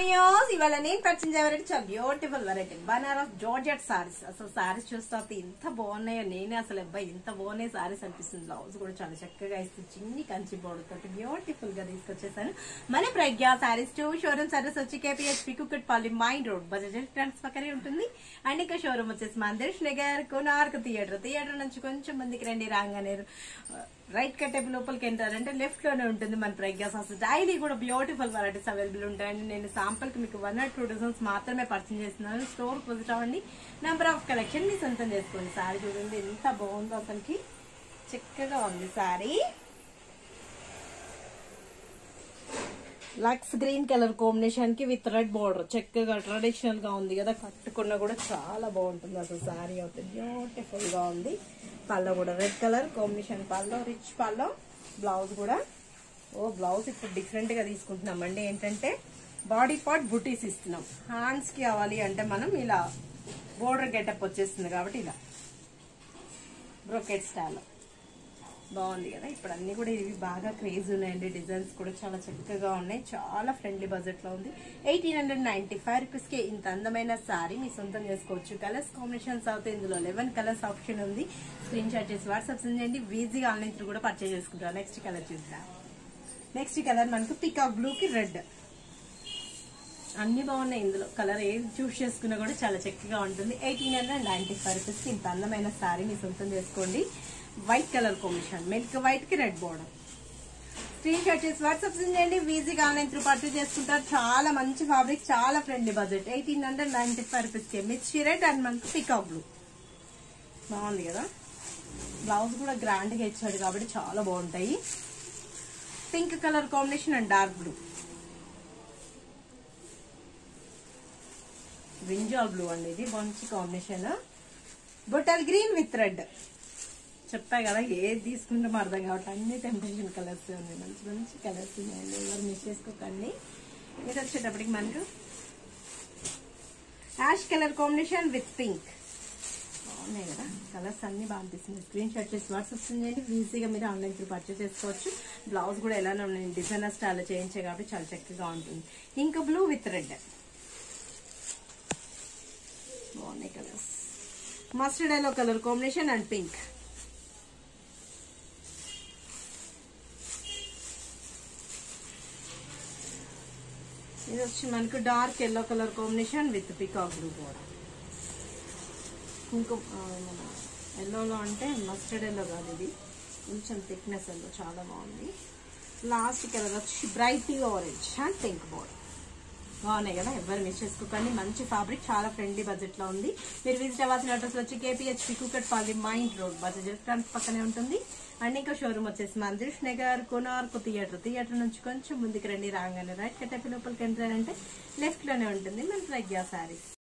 అయ్యోస్ ఇవాళ నేను పరిచయం వెరైటీ చాలా beautiful variety Banaras georgette saris. అసలు సారీస్ చూస్తే ఎంత బాగున్నాయో నేనే అసలు అబ్బాయి ఇంత బాగున్నాయి సారీస్ అనిపిస్తుంది. బ్లౌజ్ కూడా చాలా చక్కగా ఇస్తుంది, చిన్ని కంచి బోర్డు తోటి బ్యూటిఫుల్ గా తీసుకొచ్చేసాను. మన ప్రజ్ఞ సారీస్ 2 షోరూమ్ సర్వీస్ వచ్చి KPHB Kukatpally main road Bajaj trans పక్కనే ఉంటుంది. అండ్ ఇంకా షోరూమ్ వచ్చేసి మందిర్ష్ నగర్ కోనార్క్ థియేటర్ నుంచి కొంచెం మందికి రండి, రాగానే రైట్ కట్టేపు లోపలికి ఎంటారంటే లెఫ్ట్ లోనే ఉంటుంది మన ప్రజ్ఞ సారీస్. డైలీ కూడా బ్యూటిఫుల్ వెరైటీస్ అవైలబుల్ ఉంటాయండి. నేను శాంపుల్ కి మీకు 1 or 2 డజన్స్ మాత్రమే పర్చేజ్ చేస్తున్నాను. స్టోర్ విజిట్ అవ్వండి, నెంబర్ ఆఫ్ కలెక్షన్ మీ సొంతం చేసుకోండి. సారీ చూడండి ఎంత బాగుందో, అసలుకి చక్కగా ఉంది సారీ. లక్స్ గ్రీన్ కలర్ కాంబినేషన్ కి విత్ రెడ్ బోర్డర్ చక్కగా ట్రెడిషనల్ గా ఉంది కదా, కట్టుకున్నా కూడా చాలా బాగుంటుంది. అసలు సారీ అయితే బ్యూటిఫుల్ గా ఉంది. పల్లో కూడా రెడ్ కలర్ కాంబినేషన్ పల్లో, రిచ్ పల్లో. బ్లౌజ్ కూడా బ్లౌజ్ ఇప్పుడు డిఫరెంట్ గా తీసుకుంటున్నామండి. ఏంటంటే బాడీ పార్ట్ బుటీస్ ఇస్తున్నాం. హ్యాండ్స్ కి కావాలి అంటే మనం ఇలా బోర్డర్ గెటప్ వచ్చేస్తుంది కాబట్టి ఇలా బ్రోకెట్ స్టైల్ బాగుంది కదా. ఇప్పుడు అన్ని కూడా ఇవి బాగా క్రేజ్ ఉన్నాయండి. డిజైన్స్ కూడా చాలా చక్కగా ఉన్నాయి. చాలా ఫ్రెండ్లీ బడ్జెట్ లో ఉంది. 1895 రూపీస్ కి ఇంత అందమైన సారీ మీ సొంతం చేసుకోవచ్చు. కలర్స్ కాంబినేషన్స్ అవుతాయి. ఇందులో 11 కలర్స్ ఆప్షన్ ఉంది. స్క్రీన్ షాట్ చేసి వాట్సాప్ చేయండి. ఈజీగా ఆన్లైన్ త్రూ కూడా పర్చేజ్ చేసుకుంటారు. నెక్స్ట్ కలర్ చూద్దాం. నెక్స్ట్ కలర్ మనకు పికాక్ బ్లూ కి రెడ్. అన్ని బాగున్నాయి. ఇందులో కలర్ ఏది చూస్ చేసుకున్నా కూడా చాలా చక్కగా ఉంటుంది. 1895 రూపీస్ కి ఇంత అందమైన సారీ మీ సొంతం చేసుకోండి. White colour combination milk white కి రెడ్ బోర్డర్. స్క్రీన్ షాట్ చేసి వాట్సాప్ చేయండి. ఈజీగా ఆన్లైన్ త్రూ పర్చేజ్ చేసుకుంటారు. చాలా మంచి ఫ్యాబ్రిక్, చాలా ఫ్రెండ్లీ బడ్జెట్. 1895 రూపీస్ కి మిర్చి రెడ్ అండ్ మనకు పికాక్ బ్లూ బాగుంది కదా. బ్లౌజ్ కూడా గ్రాండ్ గా ఇచ్చాడు కాబట్టి చాలా బాగుంటాయి. Pink colour combination and dark blue, brinjal blue అండి. ఇది మంచి combination. Bottle green with red. చెప్పా కదా ఏది తీసుకుంటాం అర్థం కావట్లేదు. అన్ని టెంప్టేషన్ కలర్స్ ఉన్నాయి. మంచి మంచి కలర్స్ ఉన్నాయండి. ఎవరు మిస్ చేసుకోకండి. ఇది వచ్చేటప్పటికి మనకు ash colour combination with pink బాగున్నాయి కదా. కలర్స్ అన్ని బాగా అనిపిస్తున్నాయి. స్క్రీన్ షాట్ చేసి వాట్సాప్ చేయండి. ఈజీగా మీరు ఆన్లైన్ త్రూ పర్చేస్ చేసుకోవచ్చు. బ్లౌజ్ కూడా ఎలానే ఉన్నాయి, డిజైనర్ స్టైల్ చేయించే కాబట్టి చాలా చక్కగా ఉంటుంది. ఇంకా బ్లూ విత్ రెడ్ బాగున్నాయి colours. Mustard yellow colour combination and pink. ఇది వచ్చి మనకు dark yellow colour combination with peacock blue కూడా. ఇంకో మన ఎల్లోలో అంటే మస్టర్డ్ ఎల్లో కాదు, ఇది కొంచెం థిక్నెస్ ఎల్లో చాలా బాగుంది. లాస్ట్ కలర్ వచ్చి bright orange and pink border బాగున్నాయి కదా. ఎవరు మిస్ చేసుకోకండి. మంచి ఫ్యాబ్రిక్, చాలా ఫ్రెండ్లీ బడ్జెట్ లో ఉంది. మీరు విజిట్ అవ్వాల్సిన అడ్రస్ వచ్చి KPHB Kukatpally main road Bajaj trans పక్కనే ఉంటుంది. అండ్ ఇంకా షోరూమ్ వచ్చేసి మందిర్ష్ నగర్ కోనార్క్ థియేటర్ నుంచి కొంచెం ముందుకు రండి, రాగానే రైట్ కట్టేపి లోపలికి ఎంటర్ అంటే లెఫ్ట్ లోనే ఉంటుంది మన ప్రజ్ఞ సారీస్.